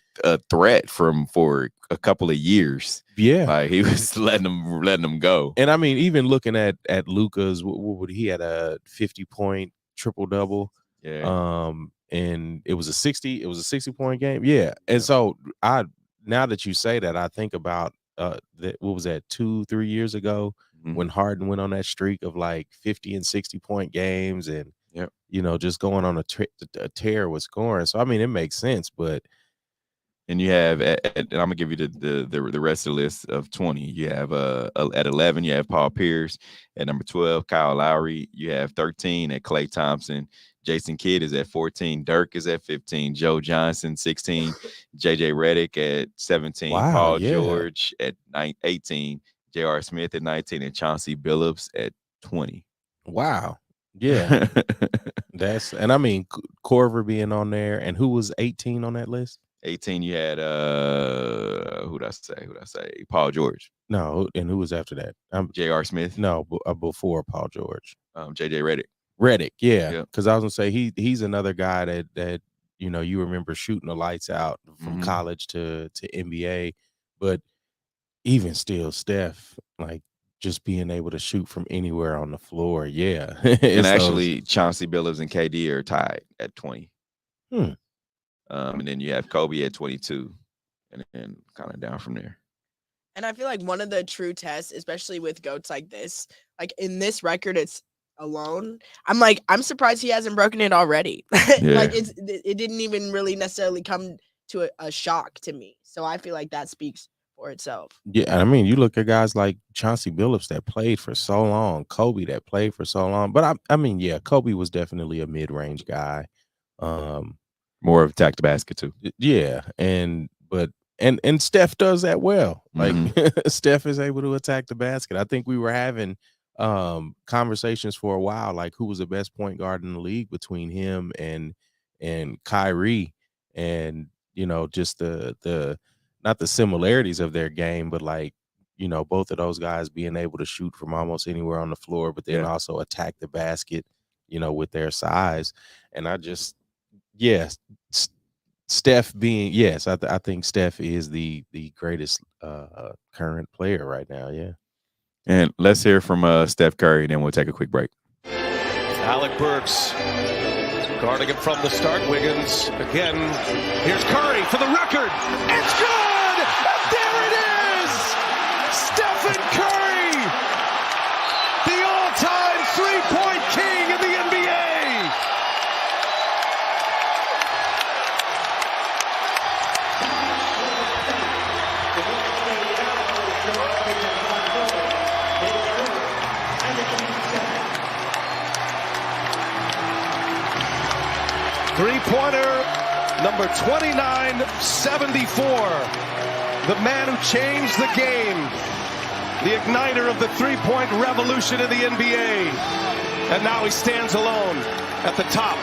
threat for a couple of years. Yeah, like he was letting them go. And I mean, even looking at Luka's, what would he had a 50-point triple-double. Yeah. And it was a 60-point game. Yeah. And so now that you say that, I think about what was that 2-3 years ago when Harden went on that streak of like 50 and 60-point games and just going on a tear with scoring. So I mean, it makes sense, but. And you have, and I'm gonna give you the rest of the list of 20. You have at 11, you have Paul Pierce. At number 12, Kyle Lowry. You have 13 at Klay Thompson. Jason Kidd is at 14. Dirk is at 15. Joe Johnson 16. JJ Redick at 17. Wow, Paul George at 18. J.R. Smith at 19, and Chauncey Billups at 20. Wow. Yeah. And I mean, Korver being on there, and who was 18 on that list? 18, you had who'd I say? Paul George. No, and who was after that? J.R. Smith. No, before Paul George. J.J. Redick. Redick, yeah. Because I was gonna say he's another guy that you remember shooting the lights out from college to NBA, but even still, Steph, like, just being able to shoot from anywhere on the floor, yeah. And actually, Chauncey Billups and KD are tied at 20. And then you have Kobe at 22, and then kind of down from there. And I feel like one of the true tests, especially with GOATs like this, like in this record, it's alone. I'm surprised he hasn't broken it already. Like it didn't even really necessarily come to a shock to me. So I feel like that speaks for itself. Yeah, I mean, you look at guys like Chauncey Billups that played for so long, Kobe that played for so long. But I mean, yeah, Kobe was definitely a mid-range guy. More of attack the basket too. Yeah, and Steph does that well. Like Steph is able to attack the basket. I think we were having conversations for a while, like who was the best point guard in the league between him and Kyrie, and just the not the similarities of their game, but like both of those guys being able to shoot from almost anywhere on the floor, but then also attack the basket, with their size. And I just Steph being I think Steph is the greatest current player right now. Yeah. And let's hear from Steph Curry, and then we'll take a quick break. Alec Burks guarding him from the start. Wiggins again. Here's Curry for the record. It's good! And there it is! Stephen Curry! The all-time three-point king in the NBA! Three-pointer, number 2974. The man who changed the game. The igniter of the three-point revolution in the NBA. And now he stands alone at the top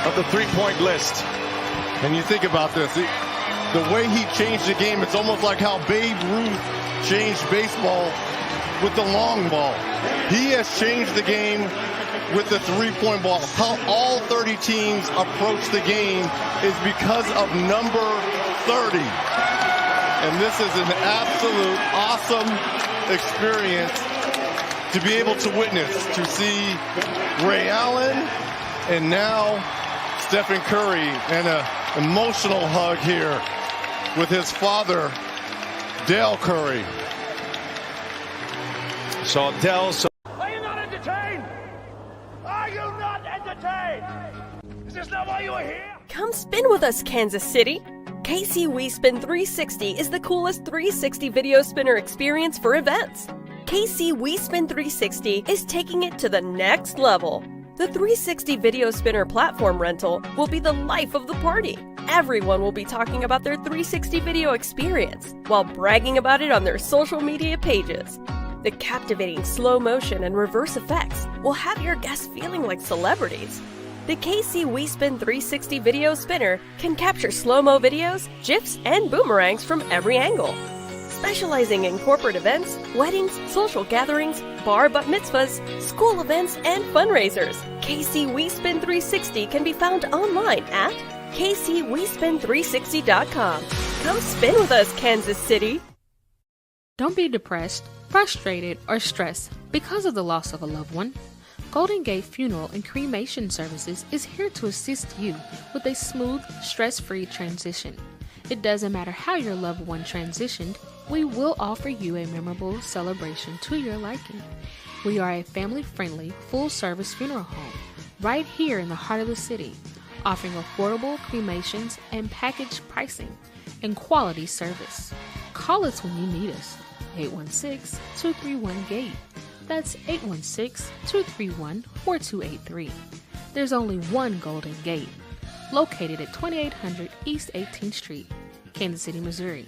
of the three-point list. And you think about this, the way he changed the game, it's almost like how Babe Ruth changed baseball with the long ball. He has changed the game with the three-point ball. How all 30 teams approach the game is because of number 30. And this is an absolute awesome experience to be able to witness, to see Ray Allen and now Stephen Curry, and an emotional hug here with his father, Dell Curry. So Dell... Are you not entertained? Are you not entertained? Is this not why you are here? Come spin with us, Kansas City. KC WeSpin 360 is the coolest 360 video spinner experience for events. KC WeSpin 360 is taking it to the next level. The 360 video spinner platform rental will be the life of the party. Everyone will be talking about their 360 video experience while bragging about it on their social media pages. The captivating slow motion and reverse effects will have your guests feeling like celebrities. The KC WeSpin 360 video spinner can capture slow-mo videos, GIFs, and boomerangs from every angle. Specializing in corporate events, weddings, social gatherings, bar bat mitzvahs, school events, and fundraisers, KC WeSpin 360 can be found online at kcwespin360.com. Come spin with us, Kansas City! Don't be depressed, frustrated, or stressed because of the loss of a loved one. Golden Gate Funeral and Cremation Services is here to assist you with a smooth, stress-free transition. It doesn't matter how your loved one transitioned, we will offer you a memorable celebration to your liking. We are a family-friendly, full-service funeral home right here in the heart of the city, offering affordable cremations and package pricing and quality service. Call us when you need us. 816-231-GATE. That's 816-231-4283. There's only one Golden Gate, located at 2800 East 18th Street, Kansas City, Missouri.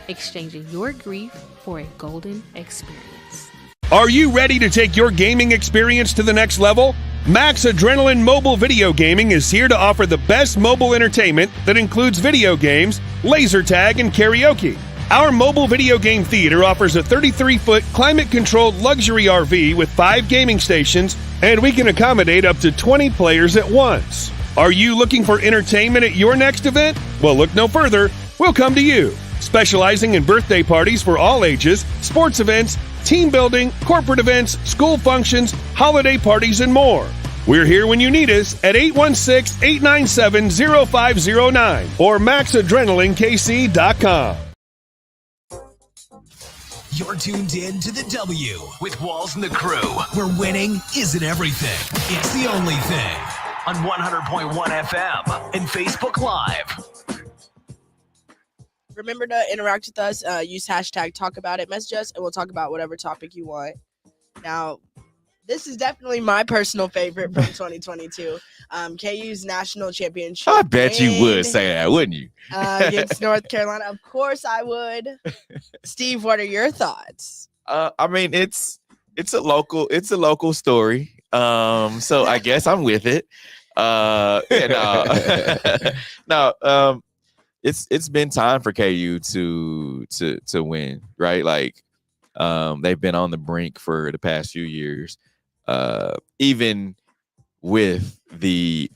Exchanging your grief for a golden experience. Are you ready to take your gaming experience to the next level? Max Adrenaline Mobile Video Gaming is here to offer the best mobile entertainment that includes video games, laser tag, and karaoke. Our mobile video game theater offers a 33-foot climate-controlled luxury RV with 5 gaming stations, and we can accommodate up to 20 players at once. Are you looking for entertainment at your next event? Well, look no further. We'll come to you. Specializing in birthday parties for all ages, sports events, team building, corporate events, school functions, holiday parties, and more. We're here when you need us at 816-897-0509 or maxadrenalinekc.com. You're tuned in to the W with Walls and the Crew, where winning isn't everything. It's the only thing. On 100.1 FM and Facebook Live. Remember to interact with us. Use hashtag talk about it. Message us, and we'll talk about whatever topic you want. Now, this is definitely my personal favorite from 2022. KU's national championship. I bet you would say that, wouldn't you? Against North Carolina. Of course I would. Steve, what are your thoughts? I mean, it's a local story. So I guess I'm with it. It's been time for KU to win, right? Like, they've been on the brink for the past few years, even with the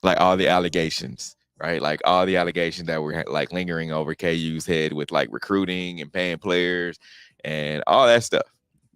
like all the allegations, right? Like all the allegations that were like lingering over KU's head with like recruiting and paying players and all that stuff.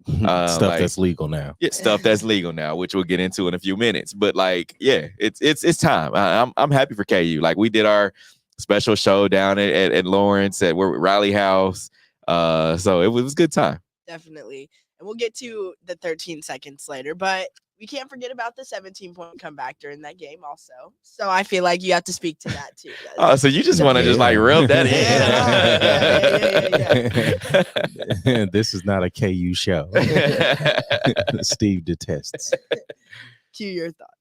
Stuff like, that's legal now. Yeah, stuff that's legal now, which we'll get into in a few minutes. But like, yeah, it's time. I'm happy for KU. Like, we did our special show down at Lawrence at Riley House. So it was a good time. Definitely. And we'll get to the 13 seconds later, but we can't forget about the 17-point comeback during that game also. So I feel like you have to speak to that too. Oh, so you just want to just like rub that in. This is not a KU show. Steve detests. Cue your thoughts.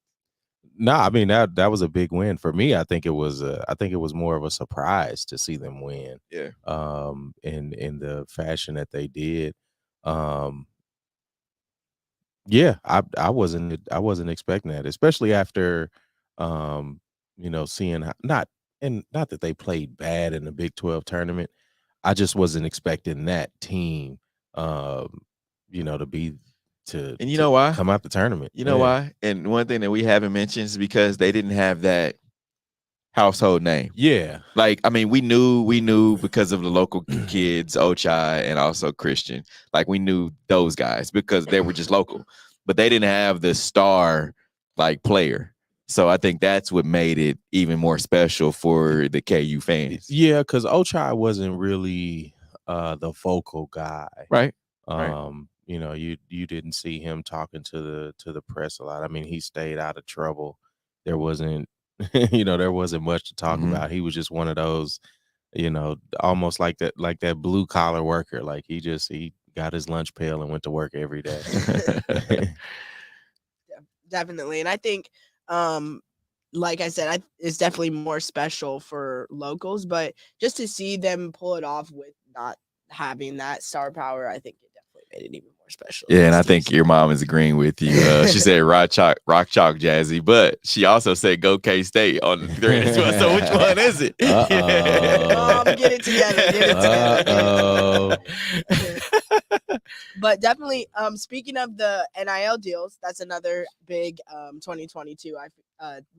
No, I mean that was a big win for me. I think it was more of a surprise to see them win. Yeah. In the fashion that they did. Yeah, I wasn't expecting that, especially after seeing not that they played bad in the Big 12 tournament. I just wasn't expecting that team to know why? Come out the tournament. You know why? And one thing that we haven't mentioned is because they didn't have that household name. Yeah. Like, I mean, we knew because of the local kids, Ochai and also Christian. Like, we knew those guys because they were just local. But they didn't have the star like player. So I think that's what made it even more special for the KU fans. Yeah, because Ochai wasn't really the vocal guy. Right. You didn't see him talking to the press a lot. I mean, he stayed out of trouble. There wasn't there wasn't much to talk about. He was just one of those, almost like that blue collar worker. Like he got his lunch pail and went to work every day. Definitely. And I think, like I said, it's definitely more special for locals, but just to see them pull it off with not having that star power, I think it definitely made it even more special. Yeah, and I think your mom is agreeing with you. She said rock chalk Jazzy, but she also said go K-State on the thread as well. So which one is it? Mom, get it together. But definitely, speaking of the NIL deals, that's another big 2022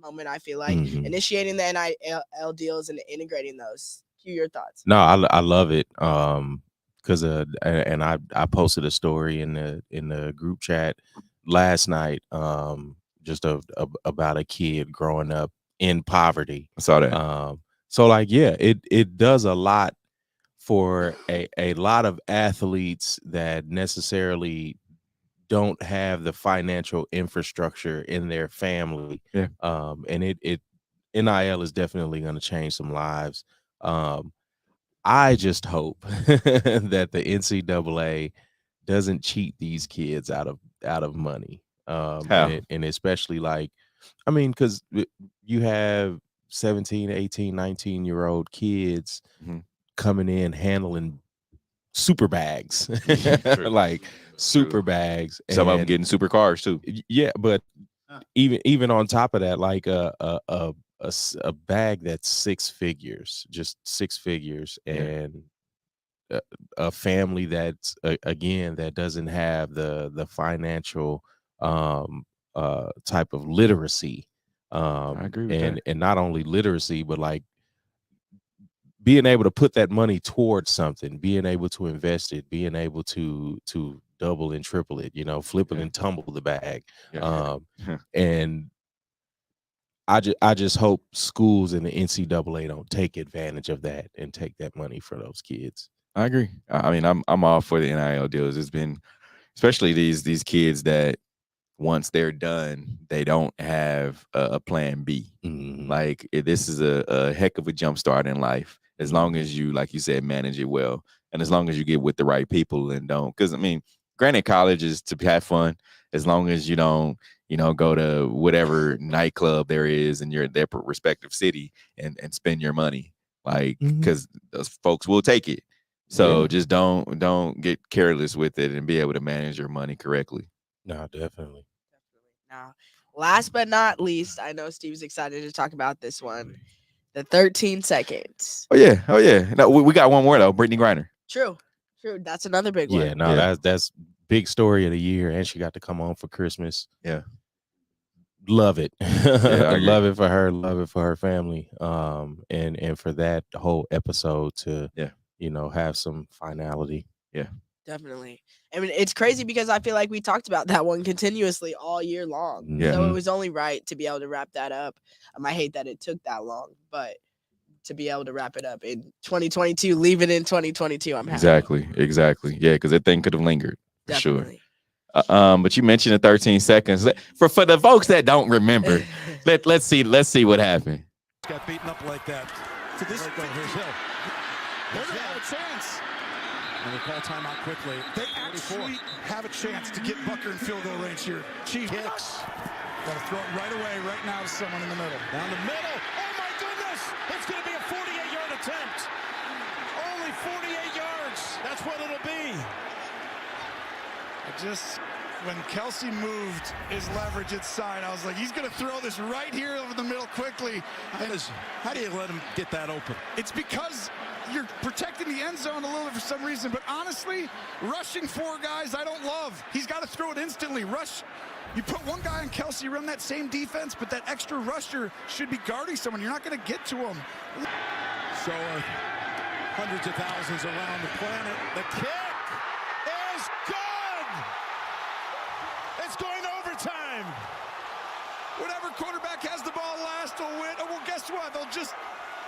moment. I feel like initiating the NIL deals and integrating those. Cue your thoughts. No, I love it. Because and I posted a story in the group chat last night, just about a kid growing up in poverty. I saw that. So like, yeah, it does a lot for a lot of athletes that necessarily don't have the financial infrastructure in their family. Yeah. And it NIL is definitely going to change some lives. I just hope that the NCAA doesn't cheat these kids out of money. And especially like, I mean, because you have 17, 18, 19-year-old kids coming in handling super bags, like super bags. Some of them getting super cars too. Yeah, but even on top of that, like a bag that's 6 figures, just 6 figures, and a family that's again that doesn't have the financial type of literacy. I agree with that. And not only literacy, but like being able to put that money towards something, being able to invest it, being able to double and triple it, flip it and tumble the bag. And I just hope schools and the NCAA don't take advantage of that and take that money for those kids. I agree. I mean, I'm all for the NIL deals. It's been, especially these kids that once they're done, they don't have a plan B. Like this is a heck of a jump start in life, as long as you, like you said, manage it well, and as long as you get with the right people and don't. Because I mean, granted, college is to have fun, as long as you don't, go to whatever nightclub there is in their respective city and spend your money, like because those folks will take it. So just don't get careless with it and be able to manage your money correctly. No, definitely. Now, last but not least, I know Steve's excited to talk about this one. The 13 seconds. Oh yeah. No, we got one more though. Brittany Griner. True. That's another big one. Yeah, no, that's big story of the year, and she got to come on for Christmas. Yeah. Love it. I love it for her, love it for her family. And for that whole episode to have some finality. Yeah. Definitely. I mean, it's crazy because I feel like we talked about that one continuously all year long. Yeah. So it was only right to be able to wrap that up. I hate that it took that long, but to be able to wrap it up in 2022, leave it in 2022, I'm happy. Exactly. Yeah, because that thing could have lingered for sure. But you mentioned the 13 seconds. For the folks that don't remember, let's see what happened. Got beaten up like that. So this here's Hill. They're gonna have a chance. And they call timeout quickly. They actually have a chance to get Bucker in field goal range here. Chiefs kicks. Got to throw it right away, right now to someone in the middle. Down the middle. Oh my goodness! It's going to be a 48-yard attempt. Only 48 yards. That's what it'll be. When Kelsey moved his leverage inside, I was like, he's going to throw this right here over the middle quickly. How do you let him get that open? It's because you're protecting the end zone a little bit for some reason, but honestly, rushing 4 guys, I don't love. He's got to throw it instantly. Rush. You put one guy on Kelsey, run that same defense, but that extra rusher should be guarding someone. You're not going to get to him. So hundreds of thousands around the planet. The kick is good. It's going overtime. Whatever quarterback has the ball last will win. Oh, well, guess what? They'll just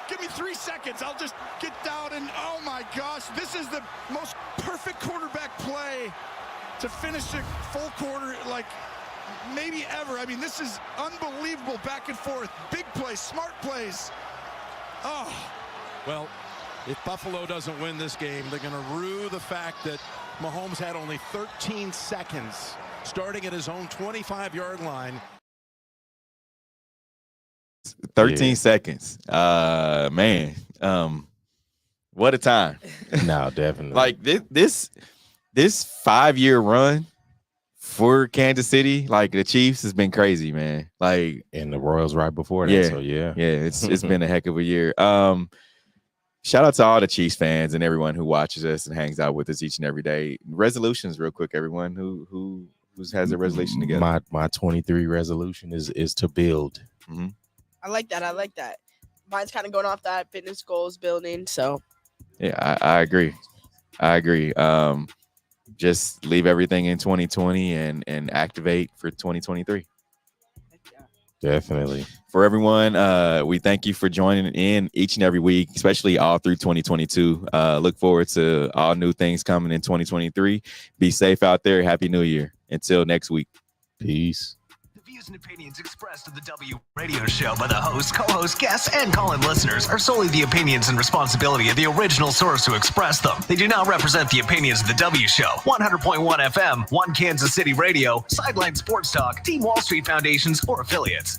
give me 3 seconds. I'll just get down and, oh my gosh, this is the most perfect quarterback play to finish a full quarter, like maybe ever. I mean, this is unbelievable back and forth. Big plays, smart plays. Oh. Well, if Buffalo doesn't win this game, they're going to rue the fact that Mahomes had only 13 seconds starting at his own 25-yard line. 13 seconds. Man. What a time. No, definitely. Like this 5-year run for Kansas City, like the Chiefs, has been crazy, man. Like, and the Royals right before that. Yeah, so yeah. It's been a heck of a year. Shout out to all the Chiefs fans and everyone who watches us and hangs out with us each and every day. Resolutions, real quick, everyone who has a resolution together. My 23 resolution is to build. Mm-hmm. I like that. Mine's kind of going off that fitness goals building. So yeah, I agree. Just leave everything in 2020 and activate for 2023. Definitely. For everyone, we thank you for joining in each and every week, especially all through 2022. Look forward to all new things coming in 2023. Be safe out there. Happy New Year. Until next week. Peace. The views and opinions expressed in the W Radio Show by the hosts, co-hosts, guests, and call-in listeners are solely the opinions and responsibility of the original source who expressed them. They do not represent the opinions of the W Show, 100.1 FM, One Kansas City Radio, Sideline Sports Talk, Team Wall Street Foundations, or affiliates.